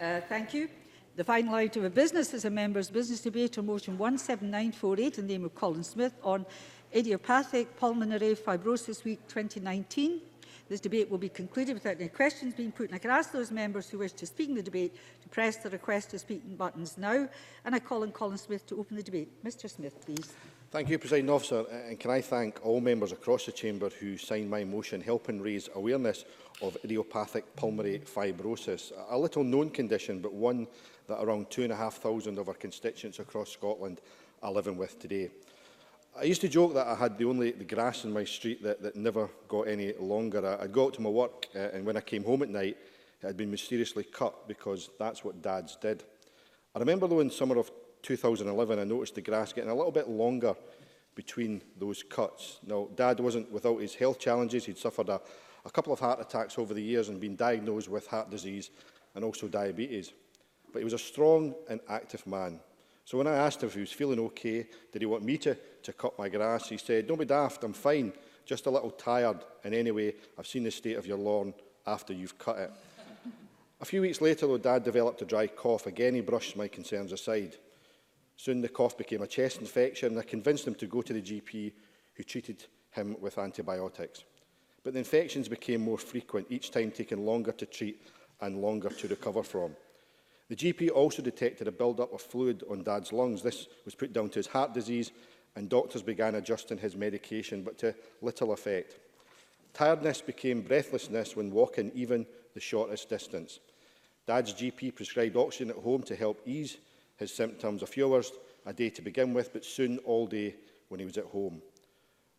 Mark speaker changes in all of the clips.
Speaker 1: Thank you. The final item of business is a member's business debate on motion 17948 in the name of Colin Smith on Idiopathic Pulmonary Fibrosis Week 2019. This debate will be concluded without any questions being put, and I can ask those members who wish to speak in the debate to press the request to speak buttons now. And I call on Colin Smith to open the debate. Mr Smith, please.
Speaker 2: Thank you, Presiding Officer, and can I thank all members across the Chamber who signed my motion helping raise awareness of idiopathic pulmonary fibrosis, a little-known condition, but one that around 2,500 of our constituents across Scotland are living with today. I used to joke that I had the grass in my street that never got any longer. I'd go out to my work and when I came home at night, it had been mysteriously cut because that's what dads did. I remember though in summer of 2011, I noticed the grass getting a little bit longer between those cuts. Now, Dad wasn't without his health challenges. He'd suffered a couple of heart attacks over the years and been diagnosed with heart disease and also diabetes. But he was a strong and active man. So when I asked him if he was feeling okay, did he want me to cut my grass, he said, "Don't be daft, I'm fine, just a little tired, and anyway, I've seen the state of your lawn after you've cut it." A few weeks later, though, Dad developed a dry cough. Again, he brushed my concerns aside. Soon the cough became a chest infection, and I convinced him to go to the GP, who treated him with antibiotics. But the infections became more frequent, each time taking longer to treat and longer to recover from. The GP also detected a build-up of fluid on Dad's lungs. This was put down to his heart disease, and doctors began adjusting his medication, but to little effect. Tiredness became breathlessness when walking even the shortest distance. Dad's GP prescribed oxygen at home to help ease his symptoms, a few hours a day to begin with, but soon all day when he was at home.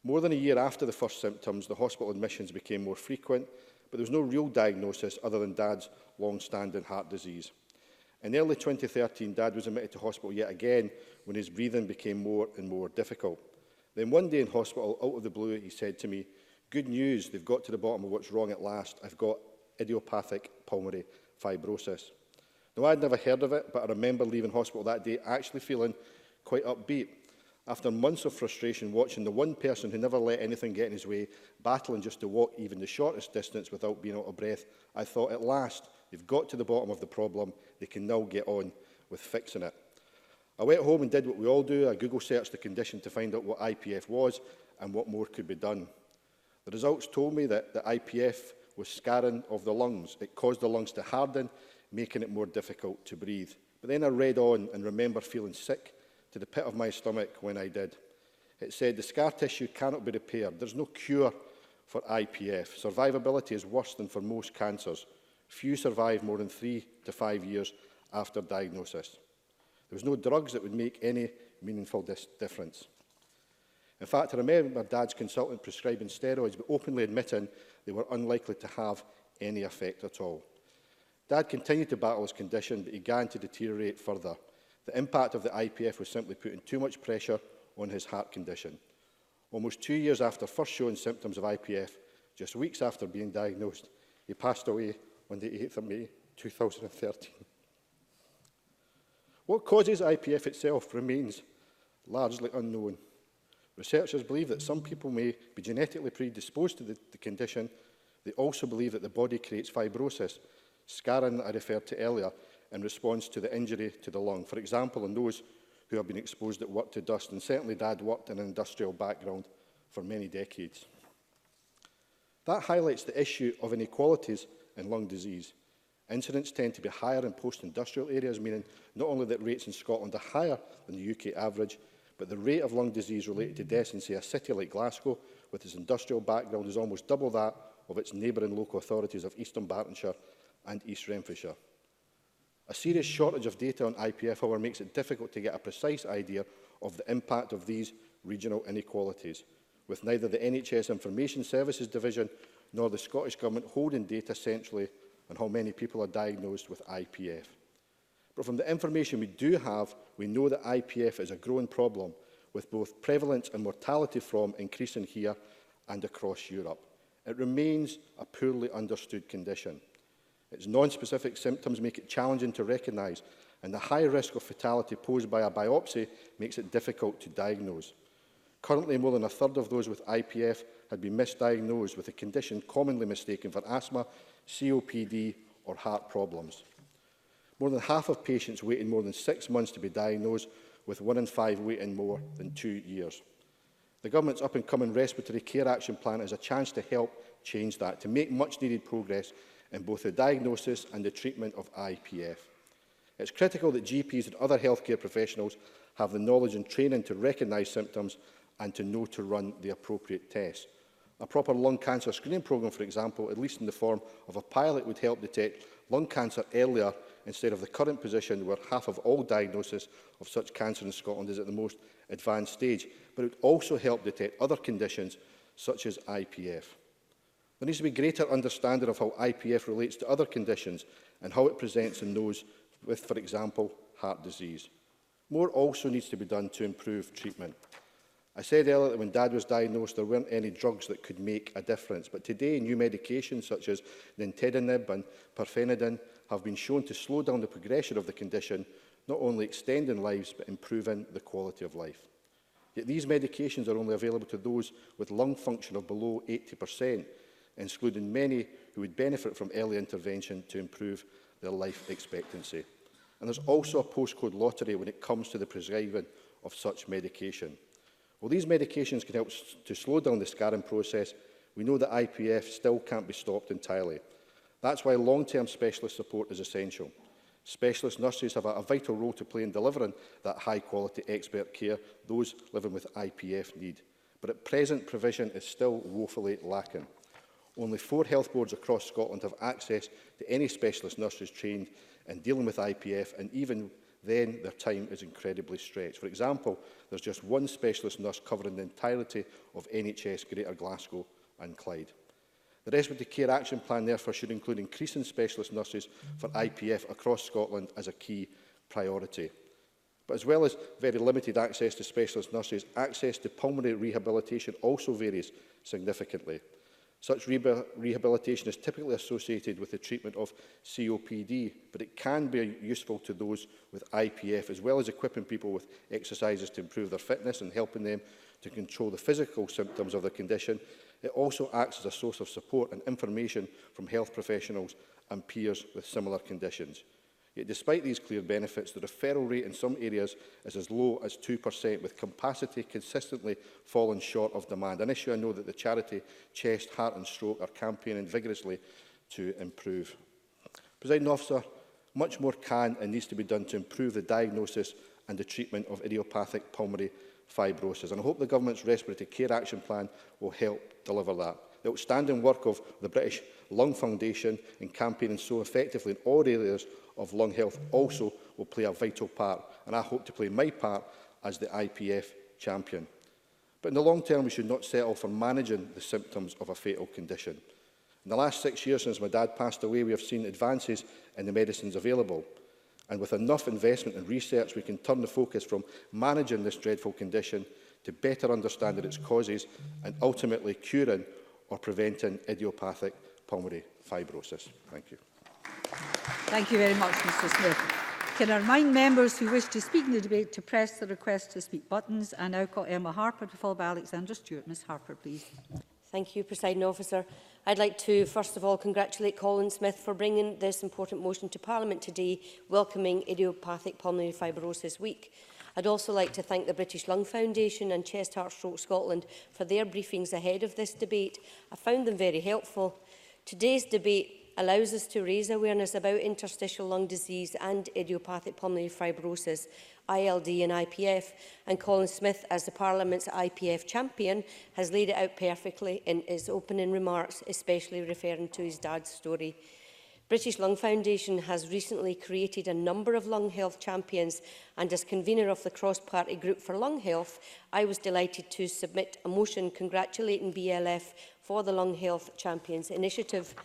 Speaker 2: More than a year after the first symptoms, the hospital admissions became more frequent, but there was no real diagnosis other than Dad's long-standing heart disease. In early 2013, Dad was admitted to hospital yet again when his breathing became more and more difficult. Then one day in hospital, out of the blue, he said to me, "Good news, they've got to the bottom of what's wrong at last. I've got idiopathic pulmonary fibrosis." Now, I'd never heard of it, but I remember leaving hospital that day actually feeling quite upbeat. After months of frustration watching the one person who never let anything get in his way, battling just to walk even the shortest distance without being out of breath, I thought, at last, they've got to the bottom of the problem. They can now get on with fixing it. I went home and did what we all do. I Google searched the condition to find out what IPF was and what more could be done. The results told me that the IPF was scarring of the lungs. It caused the lungs to harden, making it more difficult to breathe. But then I read on and remember feeling sick to the pit of my stomach when I did. It said the scar tissue cannot be repaired. There's no cure for IPF. Survivability is worse than for most cancers. Few survive more than 3 to 5 years after diagnosis. There was no drugs that would make any meaningful difference. In fact, I remember Dad's consultant prescribing steroids, but openly admitting they were unlikely to have any effect at all. Dad continued to battle his condition, but began to deteriorate further. The impact of the IPF was simply putting too much pressure on his heart condition. Almost 2 years after first showing symptoms of IPF, just weeks after being diagnosed, he passed away on the 8th of May 2013. What causes IPF itself remains largely unknown. Researchers believe that some people may be genetically predisposed to the condition. They also believe that the body creates fibrosis, scarring that I referred to earlier, in response to the injury to the lung. For example, in those who have been exposed at work to dust, and certainly Dad worked in an industrial background for many decades. That highlights the issue of inequalities in lung disease. Incidents tend to be higher in post-industrial areas, meaning not only that rates in Scotland are higher than the UK average, but the rate of lung disease related to deaths in, say, a city like Glasgow, with its industrial background, is almost double that of its neighbouring local authorities of Eastern Bartonshire and East Renfrewshire. A serious shortage of data on IPF, however, makes it difficult to get a precise idea of the impact of these regional inequalities, with neither the NHS Information Services Division nor the Scottish Government holding data centrally on how many people are diagnosed with IPF. But from the information we do have, we know that IPF is a growing problem, with both prevalence and mortality from increasing here and across Europe. It remains a poorly understood condition. Its non-specific symptoms make it challenging to recognise, and the high risk of fatality posed by a biopsy makes it difficult to diagnose. Currently, more than a third of those with IPF had been misdiagnosed, with the condition commonly mistaken for asthma, COPD or heart problems. More than half of patients waiting more than 6 months to be diagnosed, with 1 in 5 waiting more than 2 years. The Government's up-and-coming Respiratory Care Action Plan is a chance to help change that, to make much-needed progress in both the diagnosis and the treatment of IPF. It's critical that GPs and other healthcare professionals have the knowledge and training to recognise symptoms and to know to run the appropriate tests. A proper lung cancer screening programme, for example, at least in the form of a pilot, would help detect lung cancer earlier instead of the current position where half of all diagnosis of such cancer in Scotland is at the most advanced stage, but it would also help detect other conditions such as IPF. There needs to be greater understanding of how IPF relates to other conditions and how it presents in those with, for example, heart disease. More also needs to be done to improve treatment. I said earlier that when Dad was diagnosed, there weren't any drugs that could make a difference, but today new medications such as nintedanib and pirfenidone have been shown to slow down the progression of the condition, not only extending lives but improving the quality of life. Yet these medications are only available to those with lung function of below 80%, excluding many who would benefit from early intervention to improve their life expectancy. And there's also a postcode lottery when it comes to the prescribing of such medication. While these medications can help to slow down the scarring process, we know that IPF still can't be stopped entirely. That's why long-term specialist support is essential. Specialist nurses have a vital role to play in delivering that high-quality expert care those living with IPF need. But at present, provision is still woefully lacking. Only 4 health boards across Scotland have access to any specialist nurses trained in dealing with IPF, and even then their time is incredibly stretched. For example, there's just 1 specialist nurse covering the entirety of NHS Greater Glasgow and Clyde. The Respiratory Care Action Plan therefore should include increasing specialist nurses for IPF across Scotland as a key priority. But as well as very limited access to specialist nurses, access to pulmonary rehabilitation also varies significantly. Such rehabilitation is typically associated with the treatment of COPD, but it can be useful to those with IPF, as well as equipping people with exercises to improve their fitness and helping them to control the physical symptoms of the condition. It also acts as a source of support and information from health professionals and peers with similar conditions. Yet despite these clear benefits, the referral rate in some areas is as low as 2%, with capacity consistently falling short of demand, an issue I know that the charity Chest, Heart and Stroke are campaigning vigorously to improve. Presiding Officer, much more can and needs to be done to improve the diagnosis and the treatment of idiopathic pulmonary fibrosis, and I hope the Government's Respiratory Care Action Plan will help deliver that. The outstanding work of the British Lung Foundation in campaigning so effectively in all areas of lung health also will play a vital part, and I hope to play my part as the IPF champion. But in the long term, we should not settle for managing the symptoms of a fatal condition. In the last 6 years since my dad passed away, we have seen advances in the medicines available. And with enough investment and research, we can turn the focus from managing this dreadful condition to better understanding its causes and ultimately curing or preventing idiopathic pulmonary fibrosis. Thank you.
Speaker 1: Thank you very much, Mr Smith. Can I remind members who wish to speak in the debate to press the request to speak buttons? I now call Emma Harper to follow by Alexander Stewart. Ms Harper, please.
Speaker 3: Thank you, Presiding Officer. I'd like to, first of all, congratulate Colin Smith for bringing this important motion to Parliament today, welcoming Idiopathic Pulmonary Fibrosis Week. I'd also like to thank the British Lung Foundation and Chest, Heart, Stroke Scotland for their briefings ahead of this debate. I found them very helpful. Today's debate allows us to raise awareness about interstitial lung disease and idiopathic pulmonary fibrosis, ILD and IPF, and Colin Smith, as the Parliament's IPF champion, has laid it out perfectly in his opening remarks, especially referring to his dad's story. British Lung Foundation has recently created a number of lung health champions, and as convener of the cross-party group for lung health, I was delighted to submit a motion congratulating BLF for the Lung Health Champions initiative.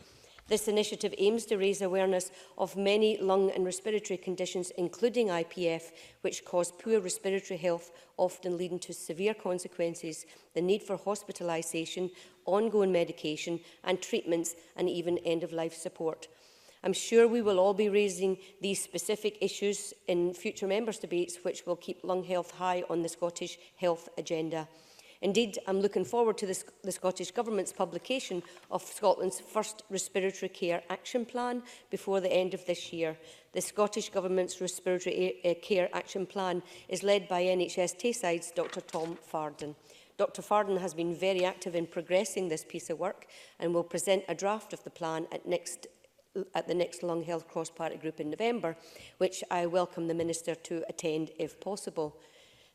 Speaker 3: This initiative aims to raise awareness of many lung and respiratory conditions, including IPF, which cause poor respiratory health, often leading to severe consequences, the need for hospitalisation, ongoing medication and treatments, and even end-of-life support. I'm sure we will all be raising these specific issues in future members' debates, which will keep lung health high on the Scottish health agenda. Indeed, I'm looking forward to the Scottish Government's publication of Scotland's first respiratory care action plan before the end of this year. The Scottish Government's respiratory care action plan is led by NHS Tayside's Dr Tom Farden. Dr Farden has been very active in progressing this piece of work and will present a draft of the plan at the next Lung Health Cross-Party Group in November, which I welcome the Minister to attend if possible.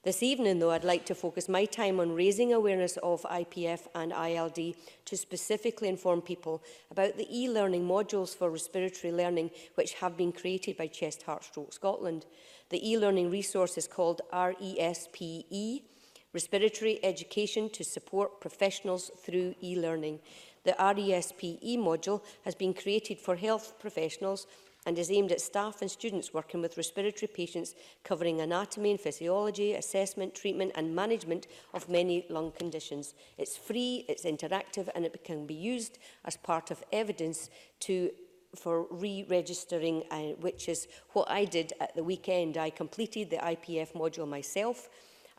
Speaker 3: This evening, though, I'd like to focus my time on raising awareness of IPF and ILD to specifically inform people about the e-learning modules for respiratory learning which have been created by Chest, Heart, Stroke Scotland. The e-learning resource is called RESPE, Respiratory Education to Support Professionals Through E-Learning. The RESPE module has been created for health professionals and is aimed at staff and students working with respiratory patients, covering anatomy and physiology, assessment, treatment and management of many lung conditions. It's free, it's interactive, and it can be used as part of evidence for re-registering, which is what I did at the weekend. I completed the IPF module myself,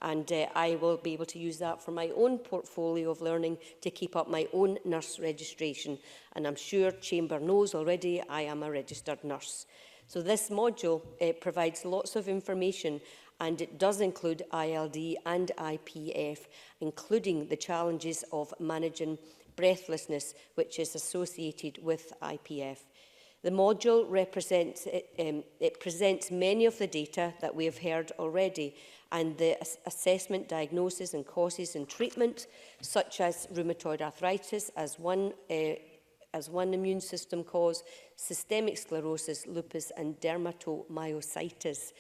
Speaker 3: and I will be able to use that for my own portfolio of learning to keep up my own nurse registration. And I'm sure Chamber knows already I am a registered nurse. So this module provides lots of information, and it does include ILD and IPF, including the challenges of managing breathlessness, which is associated with IPF. The module presents many of the data that we have heard already, and the assessment, diagnosis and causes and treatment, such as rheumatoid arthritis as one immune system cause, systemic sclerosis, lupus and dermatomyositis.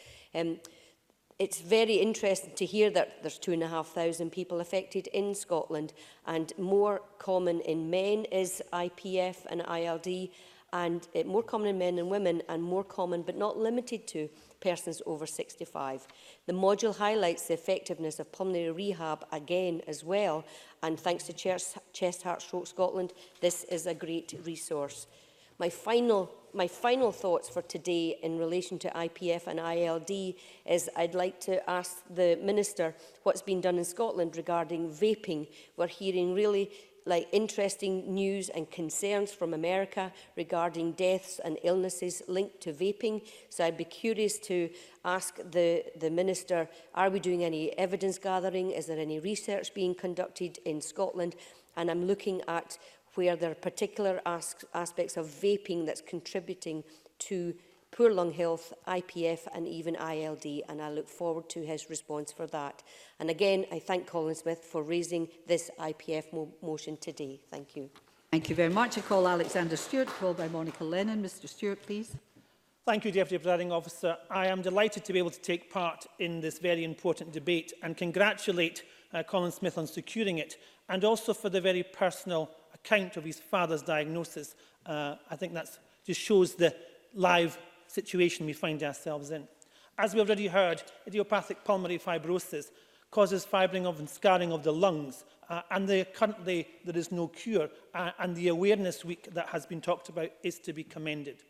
Speaker 3: It's very interesting to hear that there's 2,500 people affected in Scotland, and more common in men is IPF and ILD, and more common in men and women, and more common but not limited to persons over 65. The module highlights the effectiveness of pulmonary rehab again as well, and thanks to Chest, Heart, Stroke Scotland, this is a great resource. My final thoughts for today in relation to IPF and ILD is I'd like to ask the Minister what's been done in Scotland regarding vaping. We're hearing really interesting news and concerns from America regarding deaths and illnesses linked to vaping. So I'd be curious to ask the Minister, are we doing any evidence gathering? Is there any research being conducted in Scotland? And I'm looking at where there are particular aspects of vaping that's contributing to poor lung health, IPF and even ILD, and I look forward to his response for that. And again, I thank Colin Smith for raising this IPF motion today. Thank you.
Speaker 1: Thank you very much. I call Alexander Stewart, followed by Monica Lennon. Mr Stewart, please.
Speaker 4: Thank you, Deputy Presiding Officer. I am delighted to be able to take part in this very important debate and congratulate Colin Smith on securing it, and also for the very personal account of his father's diagnosis. I think that just shows the live situation we find ourselves in. As we have already heard, idiopathic pulmonary fibrosis causes fibring of and scarring of the lungs, and currently there is no cure, and the awareness week that has been talked about is to be commended.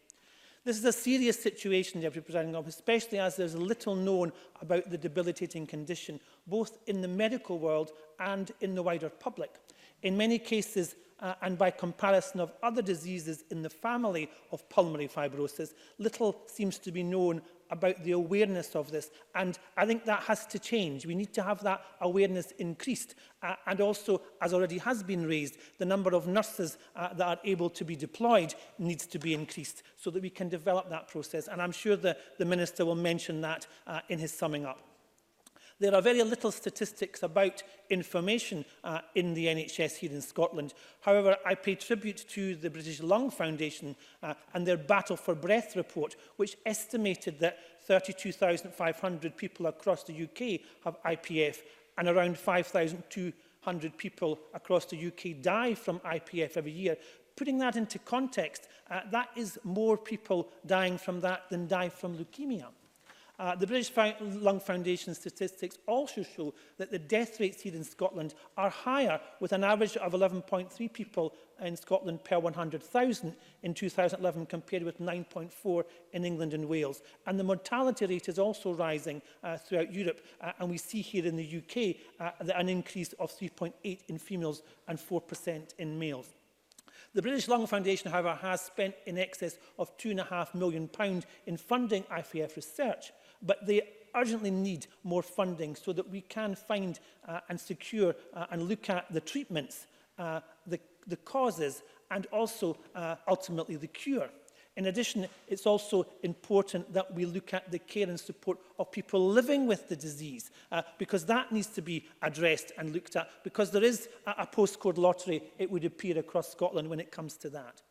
Speaker 4: This is a serious situation, Deputy Presiding Officer, especially as there is little known about the debilitating condition, both in the medical world and in the wider public. In many cases, and by comparison of other diseases in the family of pulmonary fibrosis, little seems to be known about the awareness of this, and I think that has to change. We need to have that awareness increased, and also, as already has been raised, the number of nurses that are able to be deployed needs to be increased so that we can develop that process, and I'm sure the Minister will mention that in his summing up. There are very little statistics about information in the NHS here in Scotland. However, I pay tribute to the British Lung Foundation and their Battle for Breath report, which estimated that 32,500 people across the UK have IPF, and around 5,200 people across the UK die from IPF every year. Putting that into context, that is more people dying from that than die from leukemia. The British Lung Foundation statistics also show that the death rates here in Scotland are higher, with an average of 11.3 people in Scotland per 100,000 in 2011 compared with 9.4 in England and Wales. And the mortality rate is also rising throughout Europe, and we see here in the UK an increase of 3.8 in females and 4% in males. The British Lung Foundation, however, has spent in excess of £2.5 million in funding IVF research, but they urgently need more funding so that we can find and secure and look at the treatments, the causes, and also ultimately the cure. In addition, it's also important that we look at the care and support of people living with the disease, because that needs to be addressed and looked at, because there is a postcode lottery, it would appear, across Scotland when it comes to that.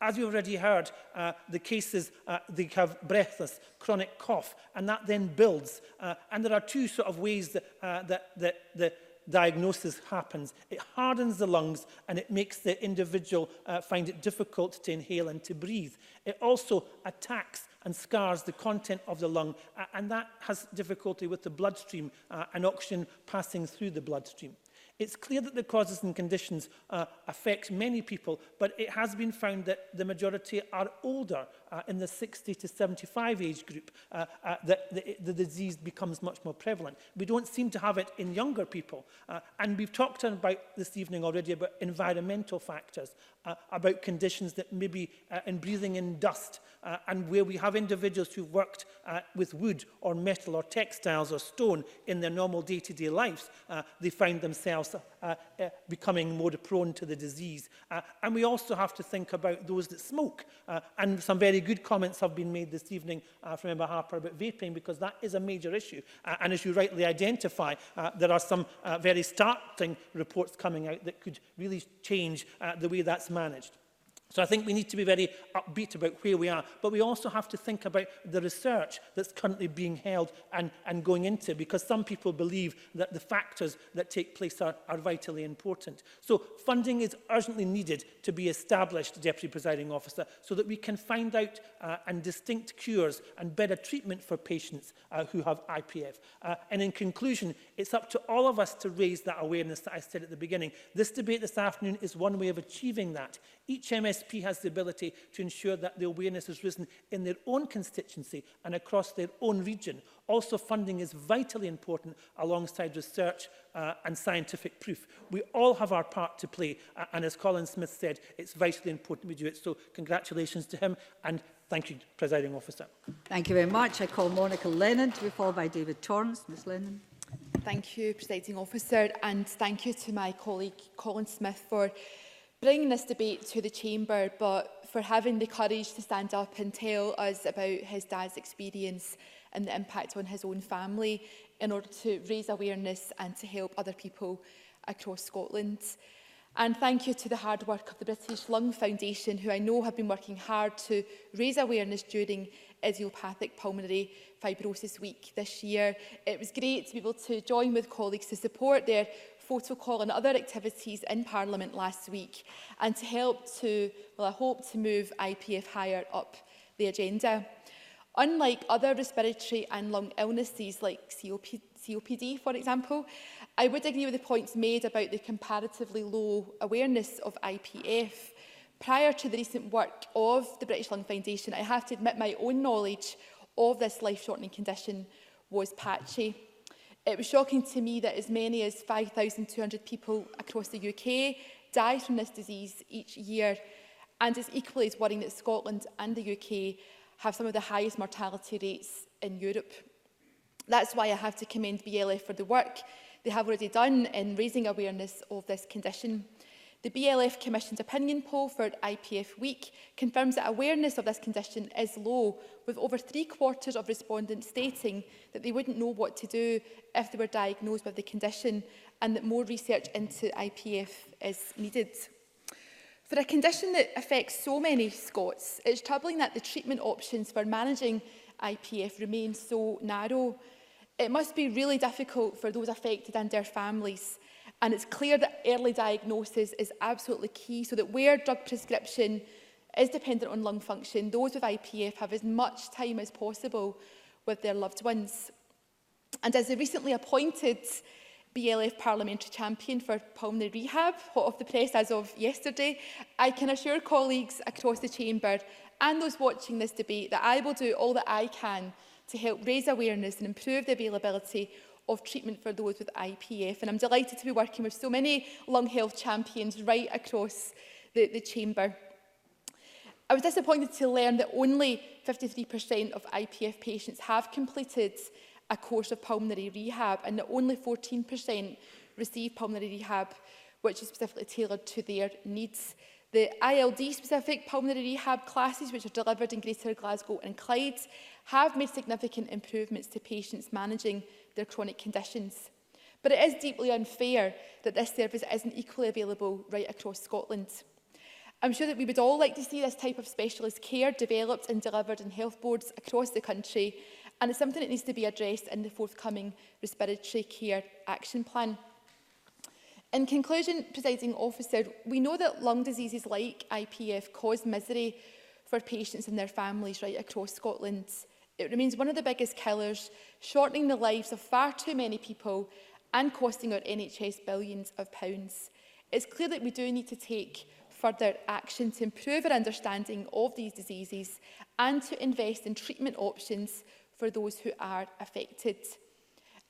Speaker 4: As you've already heard, the cases, they have breathless, chronic cough, and that then builds. And there are two sort of ways that the diagnosis happens. It hardens the lungs and it makes the individual find it difficult to inhale and to breathe. It also attacks and scars the content of the lung, and that has difficulty with the bloodstream and oxygen passing through the bloodstream. It's clear that the causes and conditions affect many people, but it has been found that the majority are older, in the 60 to 75 age group, that the disease becomes much more prevalent. We don't seem to have it in younger people. And we've talked about this evening already about environmental factors, about conditions that may be in breathing in dust, and where we have individuals who've worked with wood or metal or textiles or stone in their normal day-to-day lives, they find themselves becoming more prone to the disease. And we also have to think about those that smoke. And some very good comments have been made this evening from Member Harper about vaping, because that is a major issue. And as you rightly identify, there are some very startling reports coming out that could really change the way that's managed. So I think we need to be very upbeat about where we are, but we also have to think about the research that's currently being held and going into, because some people believe that the factors that take place are vitally important. So funding is urgently needed to be established, Deputy Presiding Officer, so that we can find out and distinct cures and better treatment for patients who have IPF. And in conclusion, it's up to all of us to raise that awareness that I said at the beginning. This debate this afternoon is one way of achieving that. Each MSP has the ability to ensure that the awareness has risen in their own constituency and across their own region. Also, funding is vitally important alongside research and scientific proof. We all have our part to play, and as Colin Smith said, it's vitally important we do it. So congratulations to him, and thank you, Presiding Officer.
Speaker 1: Thank you very much. I call Monica Lennon to be followed by David Torrance. Ms Lennon.
Speaker 5: Thank you, Presiding Officer, and thank you to my colleague Colin Smith for bringing this debate to the Chamber, but for having the courage to stand up and tell us about his dad's experience and the impact on his own family in order to raise awareness and to help other people across Scotland. And thank you to the hard work of the British Lung Foundation, who I know have been working hard to raise awareness during Idiopathic Pulmonary Fibrosis Week this year. It was great to be able to join with colleagues to support their photo call and other activities in Parliament last week, and to help to, well, I hope to move IPF higher up the agenda. Unlike other respiratory and lung illnesses like COPD, for example, I would agree with the points made about the comparatively low awareness of IPF. Prior to the recent work of the British Lung Foundation, I have to admit my own knowledge of this life-shortening condition was patchy. It was shocking to me that as many as 5,200 people across the UK die from this disease each year, and it's equally as worrying that Scotland and the UK have some of the highest mortality rates in Europe. That's why I have to commend BLF for the work they have already done in raising awareness of this condition. The BLF Commission's opinion poll for IPF Week confirms that awareness of this condition is low, with over 3/4 of respondents stating that they wouldn't know what to do if they were diagnosed with the condition, and that more research into IPF is needed. For a condition that affects so many Scots, it's troubling that the treatment options for managing IPF remain so narrow. It must be really difficult for those affected and their families. And it's clear that early diagnosis is absolutely key, so that where drug prescription is dependent on lung function, those with IPF have as much time as possible with their loved ones. And as the recently appointed BLF Parliamentary Champion for Pulmonary Rehab, hot off the press as of yesterday, I can assure colleagues across the Chamber and those watching this debate that I will do all that I can to help raise awareness and improve the availability of treatment for those with IPF. And I'm delighted to be working with so many lung health champions right across the Chamber. I was disappointed to learn that only 53% of IPF patients have completed a course of pulmonary rehab and that only 14% receive pulmonary rehab which is specifically tailored to their needs. The ILD-specific pulmonary rehab classes, which are delivered in Greater Glasgow and Clyde, have made significant improvements to patients managing their chronic conditions. But it is deeply unfair that this service isn't equally available right across Scotland. I'm sure that we would all like to see this type of specialist care developed and delivered in health boards across the country, and it's something that needs to be addressed in the forthcoming Respiratory Care Action Plan. In conclusion, Presiding Officer, we know that lung diseases like IPF cause misery for patients and their families right across Scotland. It remains one of the biggest killers, shortening the lives of far too many people and costing our NHS billions of pounds. It's clear that we do need to take further action to improve our understanding of these diseases and to invest in treatment options for those who are affected.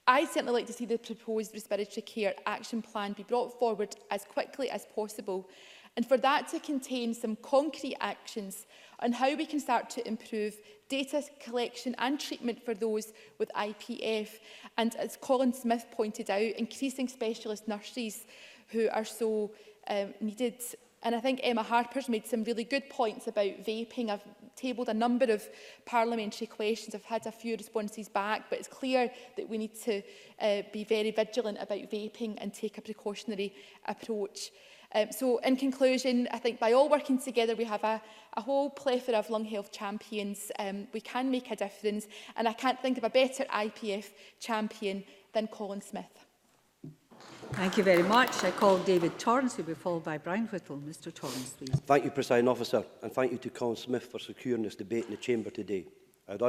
Speaker 5: I'd certainly like to see the proposed Respiratory Care Action Plan be brought forward as quickly as possible, and for that to contain some concrete actions on how we can start to improve data collection and treatment for those with IPF, and as Colin Smith pointed out, increasing specialist nurses who are so needed. And I think Emma Harper's made some really good points about vaping. I've tabled a number of parliamentary questions. I've had a few responses back, but it's clear that we need to be very vigilant about vaping and take a precautionary approach. So in conclusion, I think by all working together, we have a whole plethora of lung health champions. We can make a difference, and I can't think of a better IPF champion than Colin Smith.
Speaker 1: Thank you very much. I call David Torrance, who will be followed by Brian Whittle. Mr Torrance, please.
Speaker 6: Thank you, Presiding Officer, and thank you to Colin Smith for securing this debate in the Chamber today. I would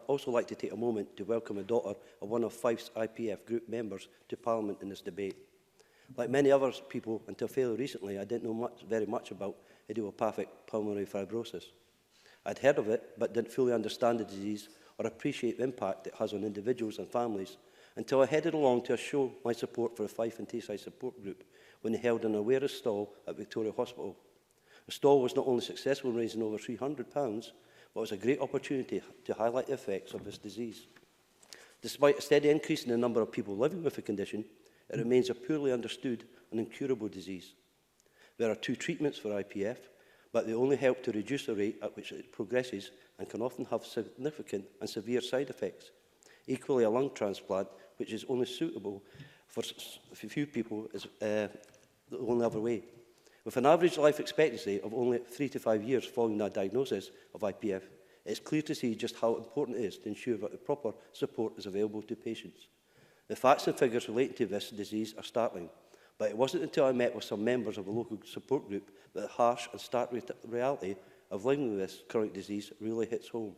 Speaker 6: also like to take a moment to welcome a daughter of one of Fife's IPF group members to Parliament in this debate. Like many other people, until fairly recently, I didn't know very much about idiopathic pulmonary fibrosis. I'd heard of it, but didn't fully understand the disease or appreciate the impact it has on individuals and families, until I headed along to show my support for the Fife and Tayside support group when they held an awareness stall at Victoria Hospital. The stall was not only successful in raising over £300, but was a great opportunity to highlight the effects of this disease. Despite a steady increase in the number of people living with the condition, it remains a poorly understood and incurable disease. There are 2 treatments for IPF, but they only help to reduce the rate at which it progresses and can often have significant and severe side effects. Equally, a lung transplant, which is only suitable for few people, is the only other way. With an average life expectancy of only 3 to 5 years following a diagnosis of IPF, it's clear to see just how important it is to ensure that the proper support is available to patients. The facts and figures relating to this disease are startling, but it wasn't until I met with some members of a local support group that the harsh and stark reality of living with this chronic disease really hits home.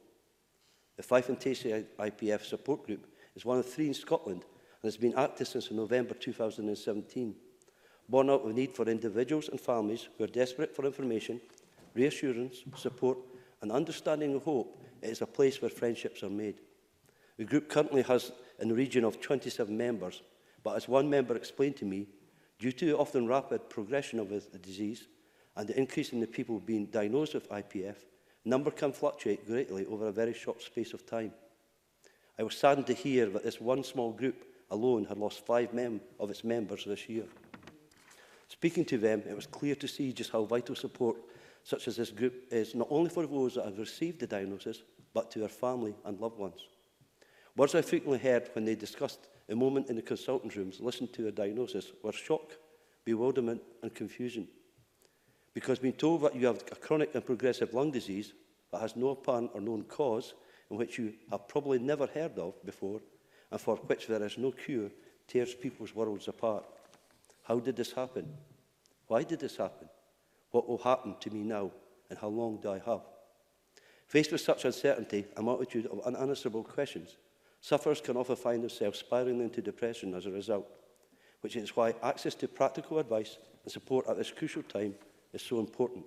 Speaker 6: The Fife and Tayside IPF support group is one of 3 in Scotland and has been active since November 2017. Born out of the need for individuals and families who are desperate for information, reassurance, support and understanding and hope, it is a place where friendships are made. The group currently has in the region of 27 members, but as one member explained to me, due to the often rapid progression of the disease and the increase in the people being diagnosed with IPF, the number can fluctuate greatly over a very short space of time. I was saddened to hear that this one small group alone had lost 5 of its members this year. Speaking to them, it was clear to see just how vital support such as this group is, not only for those that have received the diagnosis, but to their family and loved ones. Words I frequently heard when they discussed a moment in the consultant rooms, listened to a diagnosis, were shock, bewilderment and confusion. Because being told that you have a chronic and progressive lung disease that has no apparent or known cause, in which you have probably never heard of before, and for which there is no cure, tears people's worlds apart. How did this happen? Why did this happen? What will happen to me now? And how long do I have? Faced with such uncertainty, a multitude of unanswerable questions, sufferers can often find themselves spiralling into depression as a result, which is why access to practical advice and support at this crucial time is so important.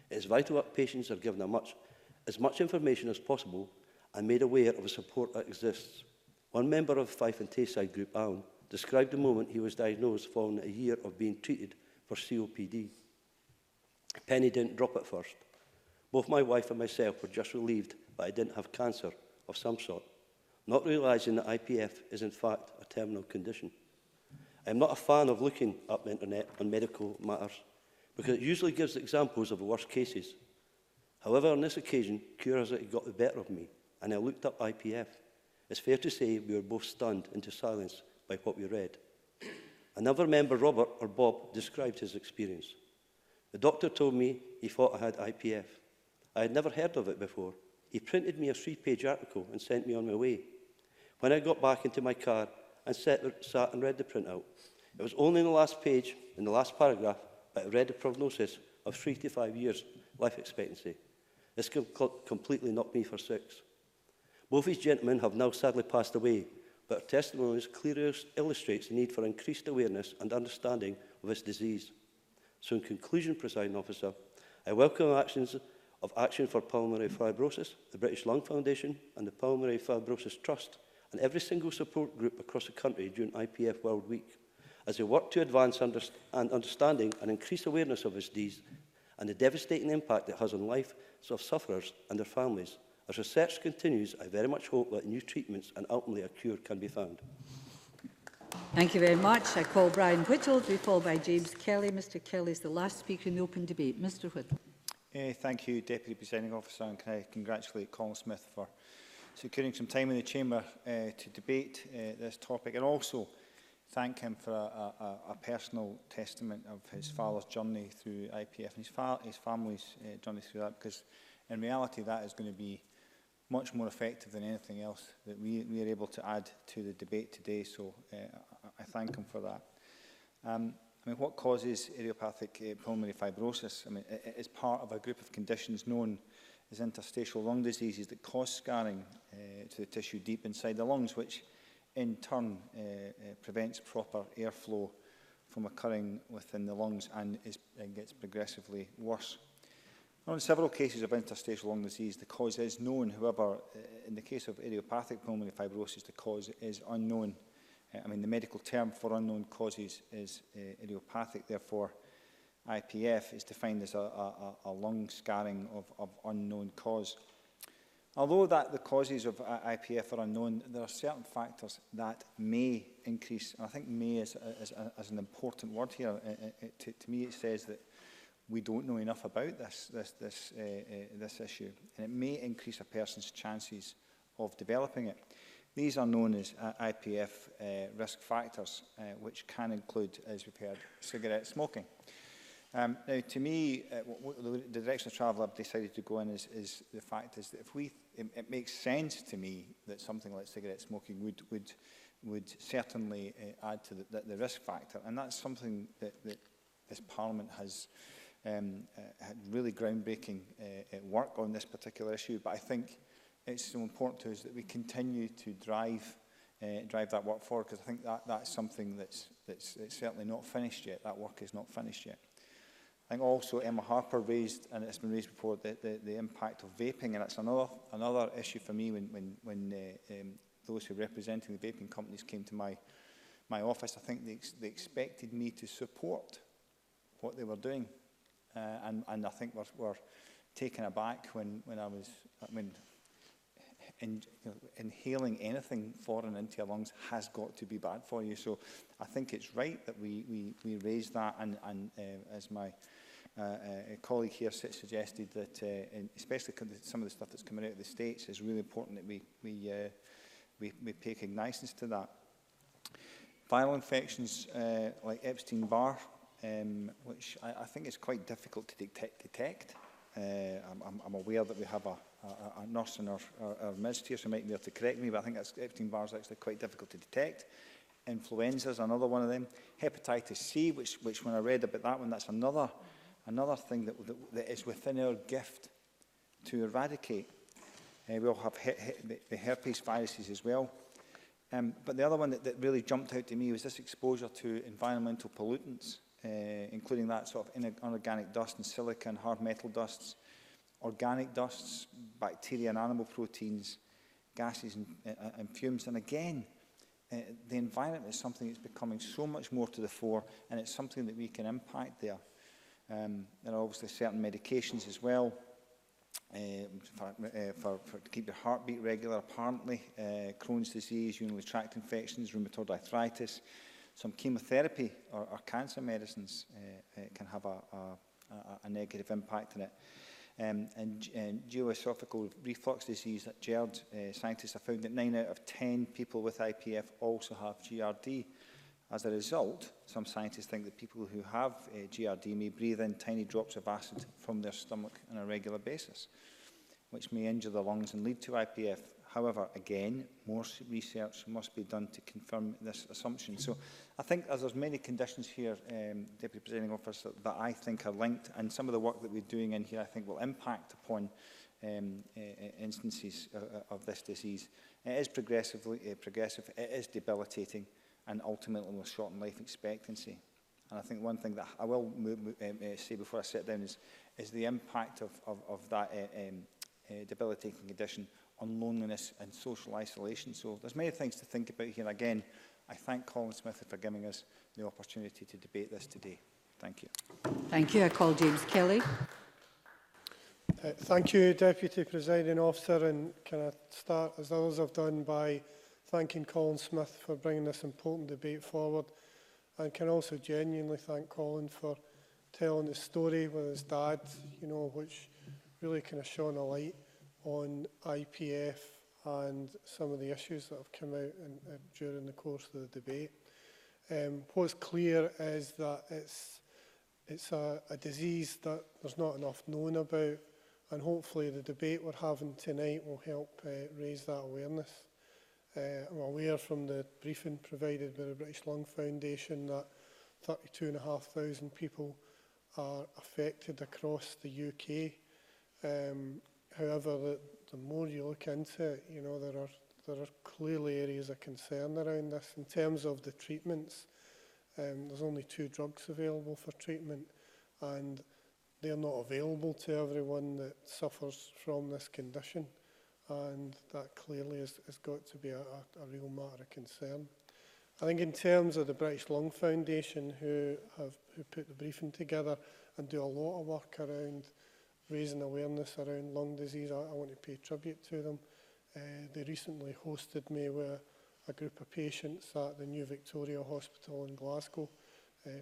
Speaker 6: It is vital that patients are given as much information as possible and made aware of the support that exists. One member of Fife and Tayside Group, Alan, described the moment he was diagnosed following a year of being treated for COPD. A penny didn't drop at first. Both my wife and myself were just relieved that I didn't have cancer of some sort, not realising that IPF is in fact a terminal condition. I am not a fan of looking up the internet on medical matters because it usually gives examples of the worst cases. However, on this occasion, curiosity got the better of me and I looked up IPF. It's fair to say we were both stunned into silence by what we read. Another member, Robert or Bob, described his experience. The doctor told me he thought I had IPF. I had never heard of it before. He printed me a 3-page article and sent me on my way. When I got back into my car and sat and read the printout, it was only in the last page, in the last paragraph, that I read the prognosis of 3 to 5 years life expectancy. This completely knocked me for 6. Both these gentlemen have now sadly passed away, but their testimonies clearly illustrates the need for increased awareness and understanding of this disease. So in conclusion, Presiding Officer, I welcome Action for Pulmonary Fibrosis, the British Lung Foundation and the Pulmonary Fibrosis Trust, and every single support group across the country during IPF World Week, as they work to advance understanding and increase awareness of this disease and the devastating impact it has on lives of sufferers and their families. As research continues, I very much hope that new treatments and ultimately a cure can be found.
Speaker 1: Thank you very much. I call Brian Whittle to be followed by James Kelly. Mr Kelly is the last speaker in the open debate. Mr Whittle.
Speaker 7: Thank you, Deputy Presiding Officer, and can I congratulate Colin Smith for securing some time in the Chamber to debate this topic, and also thank him for a personal testament of his father's journey through IPF and his family's journey through that, because in reality that is going to be much more effective than anything else that we are able to add to the debate today, so I thank him for that. I mean, what causes idiopathic pulmonary fibrosis? I mean, it is part of a group of conditions known as interstitial lung diseases that cause scarring to the tissue deep inside the lungs, which in turn prevents proper airflow from occurring within the lungs and gets progressively worse. Now, in several cases of interstitial lung disease, the cause is known. However, in the case of idiopathic pulmonary fibrosis, the cause is unknown. I mean, the medical term for unknown causes is idiopathic. Therefore, IPF is defined as a lung scarring of unknown cause. Although the causes of IPF are unknown, there are certain factors that may increase, and I think may is an important word here. To me, it says that we don't know enough about this issue, and it may increase a person's chances of developing it. These are known as IPF risk factors, which can include, as we've heard, cigarette smoking. Now, to me, the direction of travel I've decided to go in is the fact is that it makes sense to me that something like cigarette smoking would certainly add to the risk factor, and that's something that this Parliament has had really groundbreaking work on this particular issue. But I think it's so important to us that we continue to drive that work forward, because I think that's something that's certainly not finished yet. That work is not finished yet. I think also Emma Harper raised, and it's been raised before, the impact of vaping, and it's another issue for me when those who are representing the vaping companies came to my office. I think they expected me to support what they were doing, and I think we're taken aback when inhaling anything foreign into your lungs has got to be bad for you. So I think it's right that we raise that, and as my colleague here suggested, that especially some of the stuff that's coming out of the States, is really important that we pay cognizance to that. Viral infections like Epstein-Barr, which I think is quite difficult to detect. I'm aware that we have a nurse in our midst here, so might be able to correct me, but I think Epstein-Barr is actually quite difficult to detect. Influenza is another one of them. Hepatitis C, which when I read about that one, that's another thing that is within our gift to eradicate. We all have the herpes viruses as well. But the other one that really jumped out to me was this exposure to environmental pollutants, including that sort of inorganic dust and silica and hard metal dusts, organic dusts, bacteria and animal proteins, gases and fumes. And again, the environment is something that's becoming so much more to the fore, and it's something that we can impact there. There are obviously certain medications as well for to keep your heartbeat regular, apparently. Crohn's disease, urinary tract infections, rheumatoid arthritis. Some chemotherapy or cancer medicines can have a negative impact on it. And geoesophageal reflux disease at GERD, scientists have found that 9 out of 10 people with IPF also have GRD. As a result, some scientists think that people who have GRD may breathe in tiny drops of acid from their stomach on a regular basis, which may injure the lungs and lead to IPF. However, again, more research must be done to confirm this assumption. So I think as there's many conditions here, Deputy Presiding Officer, that I think are linked, and some of the work that we're doing in here I think will impact upon instances of this disease. It is progressive, it is debilitating, and ultimately will shorten life expectancy. And I think one thing that I will say before I sit down is the impact of that debilitating condition on loneliness and social isolation. So there's many things to think about here. Again, I thank Colin Smith for giving us the opportunity to debate this today. Thank you.
Speaker 1: Thank you. I call James Kelly.
Speaker 8: Thank you, Deputy Presiding Officer, and can I start, as others have done, by thanking Colin Smith for bringing this important debate forward, and can also genuinely thank Colin for telling his story with his dad, you know, which really kind of shone a light on IPF and some of the issues that have come out during the course of the debate. What's clear is that it's a disease that there's not enough known about, and hopefully the debate we're having tonight will help raise that awareness. I'm aware from the briefing provided by the British Lung Foundation that 32,500 people are affected across the UK. However, the more you look into it, you know, there are clearly areas of concern around this. In terms of the treatments, there's only 2 drugs available for treatment, and they're not available to everyone that suffers from this condition. And that clearly has got to be a real matter of concern. I think in terms of the British Lung Foundation, who put the briefing together and do a lot of work around raising awareness around lung disease, I want to pay tribute to them. They recently hosted me with a group of patients at the New Victoria Hospital in Glasgow,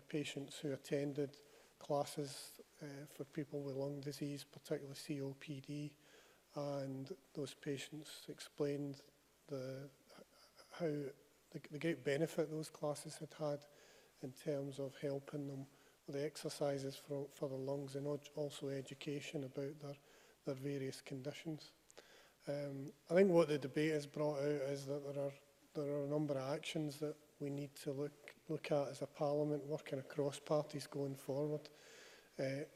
Speaker 8: patients who attended classes for people with lung disease, particularly COPD, and those patients explained the great benefit those classes had had in terms of helping them with the exercises for the lungs, and also education about their various conditions. I think what the debate has brought out is that there are a number of actions that we need to look at as a parliament, working across parties going forward.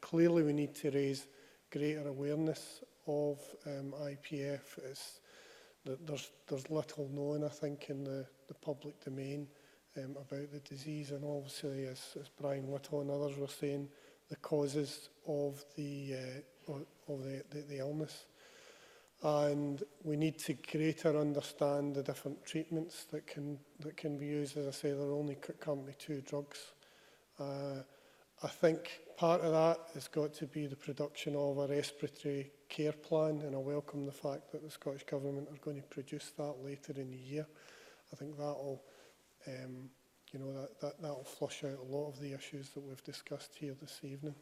Speaker 8: Clearly we need to raise greater awareness of IPF. There's little known, I think, in the public domain about the disease, and obviously, as Brian Whittle and others were saying, the causes of the illness. And we need to greater understand the different treatments that can be used. As I say, there are only currently 2 drugs. I think part of that has got to be the production of a respiratory care plan, and I welcome the fact that the Scottish Government are going to produce that later in the year. I think that will, that'll flush out a lot of the issues that we've discussed here this evening.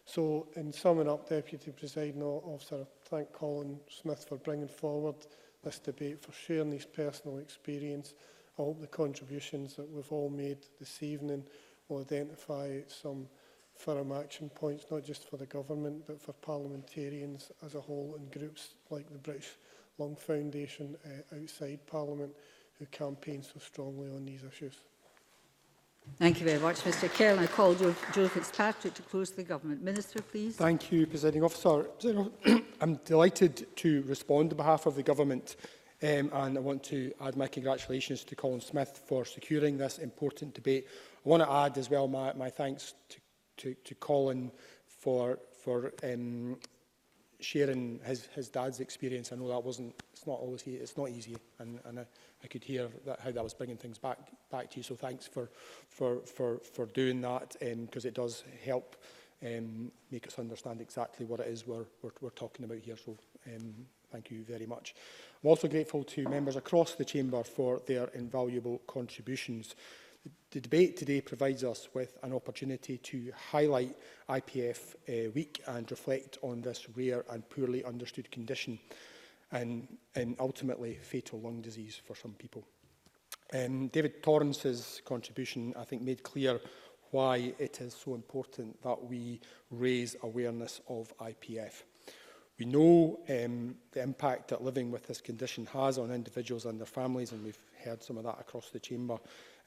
Speaker 8: So, in summing up, Deputy Presiding Officer, I thank Colin Smith for bringing forward this debate, for sharing his personal experience. I hope the contributions that we've all made this evening will identify some firm action points, not just for the government, but for parliamentarians as a whole, and groups like the British Lung Foundation outside Parliament who campaign so strongly on these issues.
Speaker 1: Thank you very much, Mr Kerr. I call Joe Fitzpatrick to close the government. Minister, please.
Speaker 9: Thank you, Presiding Officer. I'm delighted to respond on behalf of the government and I want to add my congratulations to Colin Smith for securing this important debate. I want to add as well my thanks to Colin for sharing his dad's experience. I know that it's not always it's not easy, and I could hear how that was bringing things back to you. So thanks for doing that, because it does help make us understand exactly what it is we're talking about here. So thank you very much. I'm also grateful to members across the chamber for their invaluable contributions. The debate today provides us with an opportunity to highlight IPF Week and reflect on this rare and poorly understood condition and ultimately fatal lung disease for some people. David Torrance's contribution, I think, made clear why it is so important that we raise awareness of IPF. We know the impact that living with this condition has on individuals and their families, and we've heard some of that across the chamber.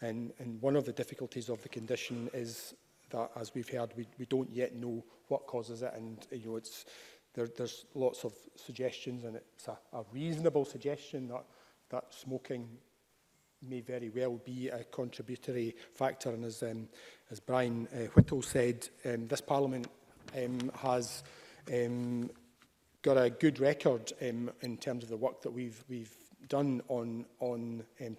Speaker 9: And one of the difficulties of the condition is that, as we've heard, we don't yet know what causes it, and there's lots of suggestions, and it's a reasonable suggestion that smoking may very well be a contributory factor. And as Brian Whittle said, this Parliament has got a good record in terms of the work that we've done on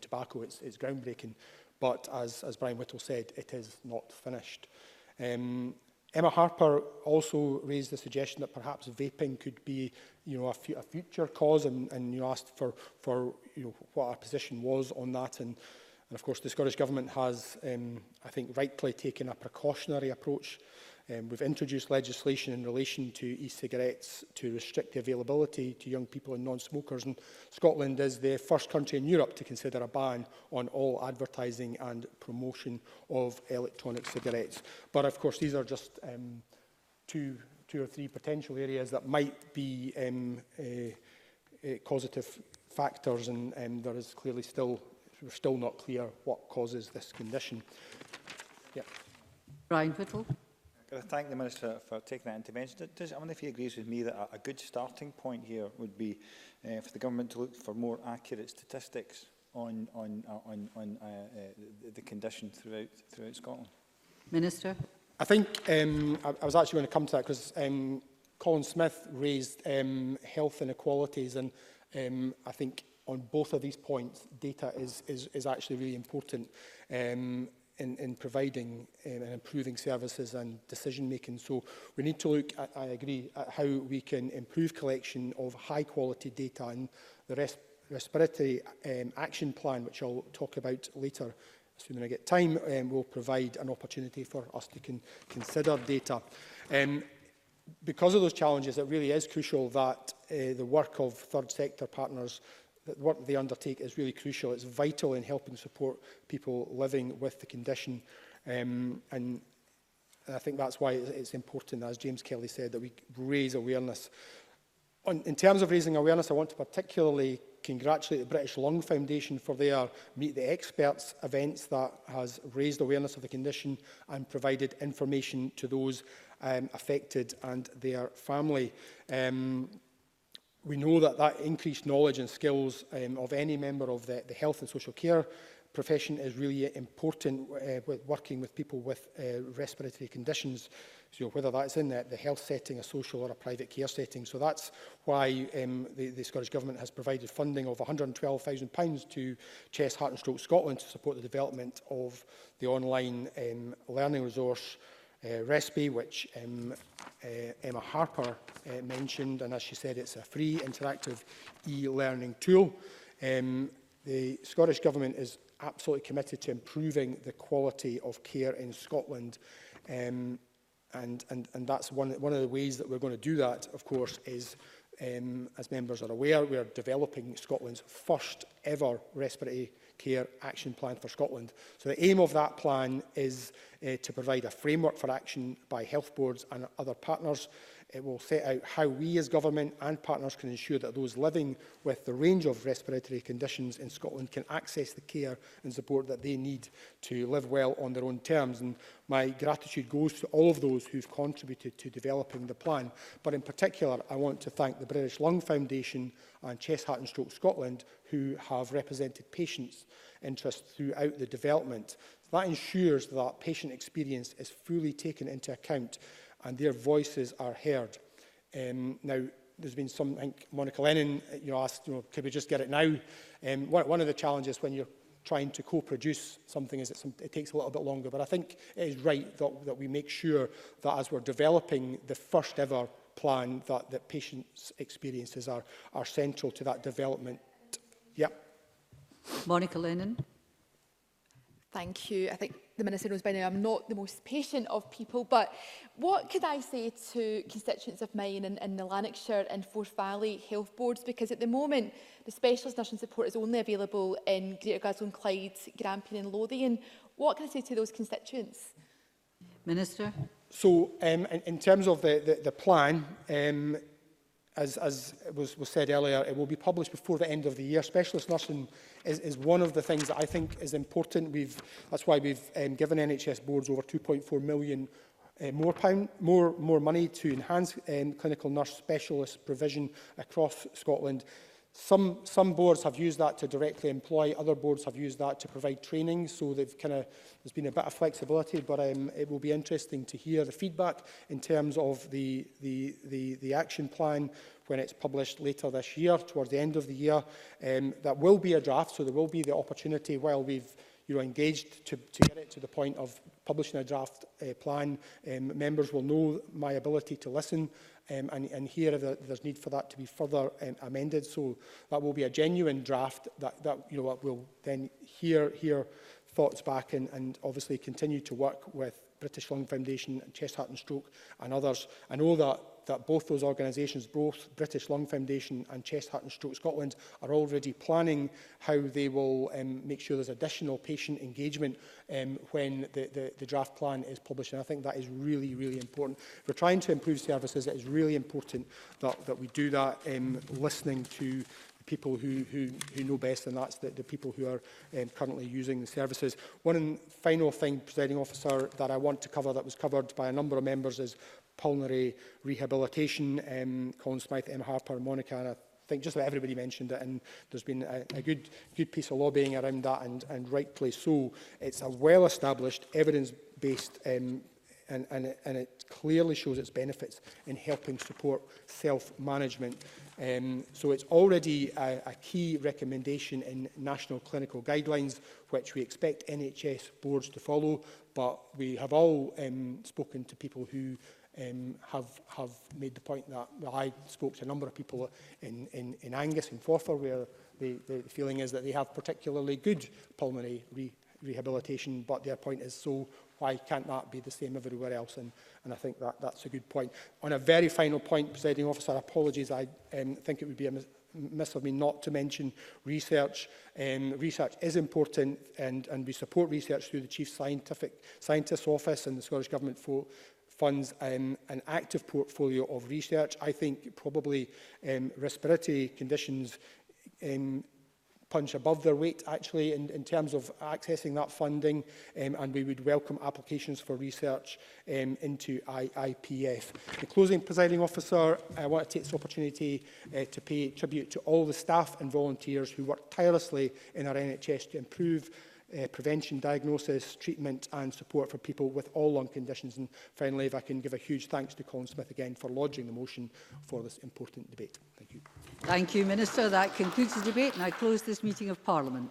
Speaker 9: tobacco. It's groundbreaking, but as Brian Whittle said, it is not finished. Emma Harper also raised the suggestion that perhaps vaping could be, a future cause, and asked for what our position was on that. And of course, the Scottish Government has, I think, rightly taken a precautionary approach. We've introduced legislation in relation to e-cigarettes to restrict the availability to young people and non-smokers. And Scotland is the first country in Europe to consider a ban on all advertising and promotion of electronic cigarettes. But of course, these are just two or three potential areas that might be causative factors, and there is clearly we're still not clear what causes this condition. Yeah.
Speaker 1: Brian Whittle.
Speaker 7: I thank the Minister for taking that intervention. I wonder if he agrees with me that a good starting point here would be for the government to look for more accurate statistics on the condition throughout Scotland.
Speaker 1: Minister.
Speaker 9: I think I was actually going to come to that because Colin Smith raised health inequalities, and I think on both of these points, data is actually really important in providing and improving services and decision making. So we need to look, I agree, at how we can improve collection of high quality data, and the respiratory action plan, which I'll talk about later, as soon as I get time, will provide an opportunity for us to consider data. Because of those challenges, it really is crucial that the work of third sector partners, the work they undertake, is really crucial. It's vital in helping support people living with the condition. And I think that's why it's important, as James Kelly said, that we raise awareness. In terms of raising awareness, I want to particularly congratulate the British Lung Foundation for their Meet the Experts events that has raised awareness of the condition and provided information to those affected and their family. We know that increased knowledge and skills of any member of the health and social care profession is really important with working with people with respiratory conditions, so whether that's in the health setting, a social or a private care setting. So that's why the Scottish Government has provided funding of £112,000 to Chest, Heart and Stroke Scotland to support the development of the online learning resource Respi, which Emma Harper mentioned, and as she said, it's a free interactive e-learning tool. The Scottish Government is absolutely committed to improving the quality of care in Scotland, and that's one of the ways that we're going to do that, of course, is, as members are aware, we are developing Scotland's first ever respiratory care action plan for Scotland. So the aim of that plan is to provide a framework for action by health boards and other partners It will set out how we as government and partners can ensure that those living with the range of respiratory conditions in Scotland can access the care and support that they need to live well on their own terms. And my gratitude goes to all of those who've contributed to developing the plan. But in particular, I want to thank the British Lung Foundation and Chest, Heart and Stroke Scotland, who have represented patients' interests throughout the development. That ensures that patient experience is fully taken into account and their voices are heard. Now, there's been some, I think Monica Lennon asked, could we just get it now? One of the challenges when you're trying to co-produce something is it takes a little bit longer, but I think it is right that we make sure that as we're developing the first ever plan, that patients' experiences are central to that development. Yep.
Speaker 1: Monica Lennon.
Speaker 5: Thank you. I think the Minister knows by now I'm not the most patient of people, but what could I say to constituents of mine in the Lanarkshire and Forth Valley health boards? Because at the moment, the specialist nursing support is only available in Greater Glasgow and Clyde, Grampian and Lothian. What can I say to those constituents?
Speaker 1: Minister.
Speaker 9: So, in terms of the plan, as was said earlier, it will be published before the end of the year. Specialist nursing is one of the things that I think is important. That's why we've given NHS boards over £2.4 million more money to enhance clinical nurse specialist provision across Scotland. Some boards have used that to directly employ, other boards have used that to provide training, so there's been a bit of flexibility, but it will be interesting to hear the feedback in terms of the action plan when it's published later this year, towards the end of the year. That will be a draft, so there will be the opportunity while we've engaged to get it to the point of publishing a draft plan. Members will know my ability to listen and hear if there's need for that to be further amended. So that will be a genuine draft that will then hear thoughts back and obviously continue to work with British Lung Foundation and Chest, Heart and Stroke and others. I know that both those organisations, both British Lung Foundation and Chest, Heart and Stroke Scotland, are already planning how they will make sure there's additional patient engagement when the draft plan is published. And I think that is really, really important. If we're trying to improve services, it is really important that we do that listening to people who know best, and that's the people who are currently using the services. One final thing, Presiding Officer, that I want to cover that was covered by a number of members is pulmonary rehabilitation. Colin Smythe, Emma Harper, Monica, and I think just about everybody mentioned it, and there's been a good piece of lobbying around that, and rightly so. It's a well-established, evidence-based and it clearly shows its benefits in helping support self-management. So it's already a key recommendation in national clinical guidelines, which we expect NHS boards to follow, but we have all spoken to people who have made the point that I spoke to a number of people in Angus and Forfar, where the feeling is that they have particularly good pulmonary rehabilitation, but their point is, so why can't that be the same everywhere else? And I think that's a good point. On a very final point, Presiding Officer, apologies, I think it would be a miss of me not to mention research. Research is important, and we support research through the Chief Scientist's Office, and the Scottish Government funds an active portfolio of research. I think probably respiratory conditions punch above their weight, actually, in terms of accessing that funding, and we would welcome applications for research into IPF. In closing, Presiding Officer, I want to take this opportunity to pay tribute to all the staff and volunteers who work tirelessly in our NHS to improve prevention, diagnosis, treatment and support for people with all lung conditions. And finally, if I can give a huge thanks to Colin Smythe again for lodging the motion for this important debate. Thank you.
Speaker 1: Thank you, Minister. That concludes the debate, and I close this meeting of Parliament.